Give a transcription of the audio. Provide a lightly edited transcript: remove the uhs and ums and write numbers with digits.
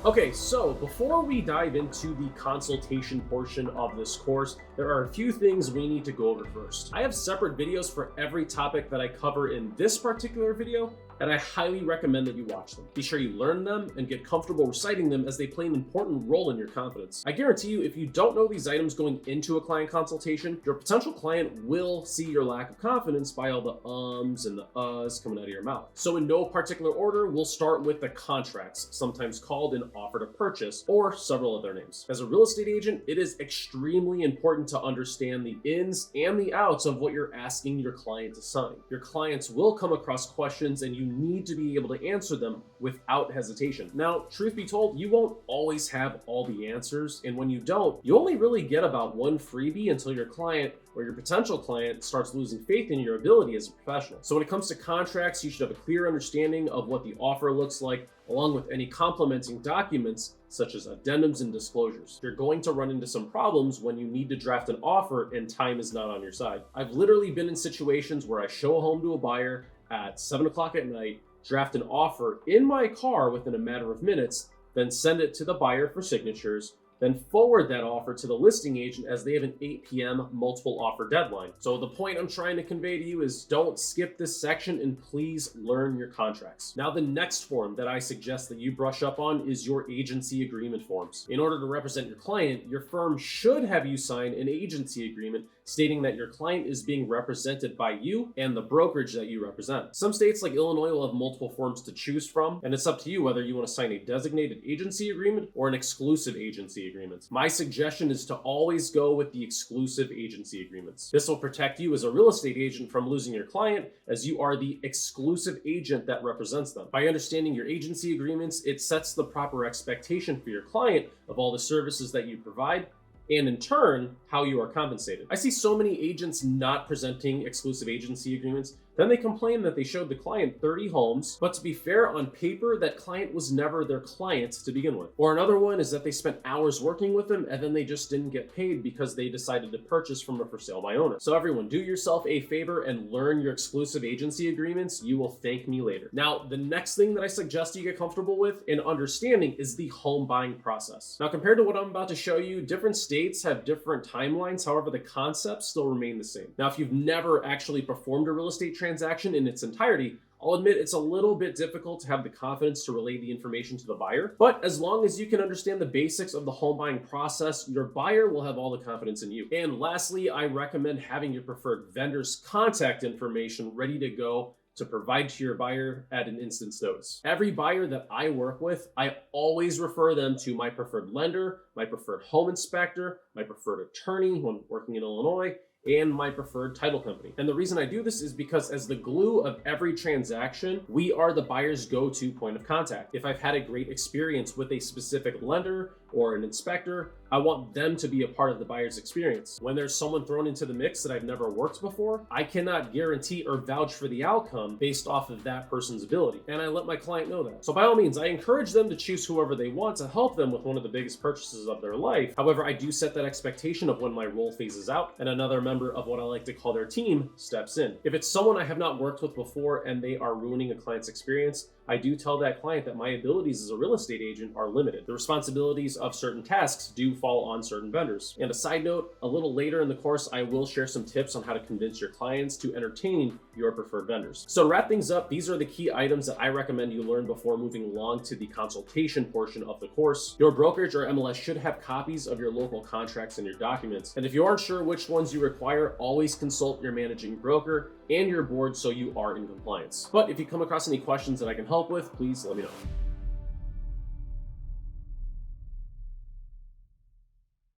Okay, so before we dive into the consultation portion of this course, there are a few things we need to go over first. I have separate videos for every topic that I cover in this particular video, and I highly recommend that you watch them. Be sure you learn them and get comfortable reciting them as they play an important role in your confidence. I guarantee you, if you don't know these items going into a client consultation, your potential client will see your lack of confidence by all the ums and the uhs coming out of your mouth. So in no particular order, we'll start with the contracts, sometimes called an offer to purchase, or several other names. As a real estate agent, it is extremely important to understand the ins and the outs of what you're asking your client to sign. Your clients will come across questions and you need to be able to answer them without hesitation. Now, truth be told, you won't always have all the answers, and when you don't, you only really get about one freebie until your client or your potential client starts losing faith in your ability as a professional. So when it comes to contracts, you should have a clear understanding of what the offer looks like, along with any complementing documents such as addendums and disclosures. You're going to run into some problems when you need to draft an offer and time is not on your side. I've literally been in situations where I show a home to a buyer at 7 o'clock at night, draft an offer in my car within a matter of minutes, then send it to the buyer for signatures, then forward that offer to the listing agent as they have an 8 p.m. multiple offer deadline. So the point I'm trying to convey to you is don't skip this section and please learn your contracts. Now, the next form that I suggest that you brush up on is your agency agreement forms. In order to represent your client, your firm should have you sign an agency agreement stating that your client is being represented by you and the brokerage that you represent. Some states like Illinois will have multiple forms to choose from, and it's up to you whether you want to sign a designated agency agreement or an exclusive agency agreement. My suggestion is to always go with the exclusive agency agreements. This will protect you as a real estate agent from losing your client, as you are the exclusive agent that represents them. By understanding your agency agreements, it sets the proper expectation for your client of all the services that you provide, and in turn, how you are compensated. I see so many agents not presenting exclusive agency agreements. Then they complain that they showed the client 30 homes, but to be fair, on paper, that client was never their client to begin with. Or another one is that they spent hours working with them and then they just didn't get paid because they decided to purchase from a for sale by owner. So everyone, do yourself a favor and learn your exclusive agency agreements. You will thank me later. Now, the next thing that I suggest you get comfortable with and understanding is the home buying process. Now, compared to what I'm about to show you, different states have different timelines. However, the concepts still remain the same. Now, if you've never actually performed a real estate transaction in its entirety, I'll admit it's a little bit difficult to have the confidence to relay the information to the buyer, but as long as you can understand the basics of the home buying process, your buyer will have all the confidence in you. And lastly, I recommend having your preferred vendor's contact information ready to go to provide to your buyer at an instant's notice. Every buyer that I work with, I always refer them to my preferred lender, my preferred home inspector, my preferred attorney when working in Illinois, and my preferred title company. And the reason I do this is because as the glue of every transaction, we are the buyer's go-to point of contact. If I've had a great experience with a specific lender or an inspector, I want them to be a part of the buyer's experience. When there's someone thrown into the mix that I've never worked before, I cannot guarantee or vouch for the outcome based off of that person's ability. And I let my client know that. So by all means, I encourage them to choose whoever they want to help them with one of the biggest purchases of their life. However, I do set that expectation of when my role phases out and another member of what I like to call their team steps in. If it's someone I have not worked with before and they are ruining a client's experience, I do tell that client that my abilities as a real estate agent are limited. The responsibilities of certain tasks do fall on certain vendors. And a side note, a little later in the course, I will share some tips on how to convince your clients to entertain your preferred vendors. So to wrap things up, these are the key items that I recommend you learn before moving along to the consultation portion of the course. Your brokerage or MLS should have copies of your local contracts and your documents. And if you aren't sure which ones you require, always consult your managing broker and your board so you are in compliance. But if you come across any questions that I can help with, please let me know.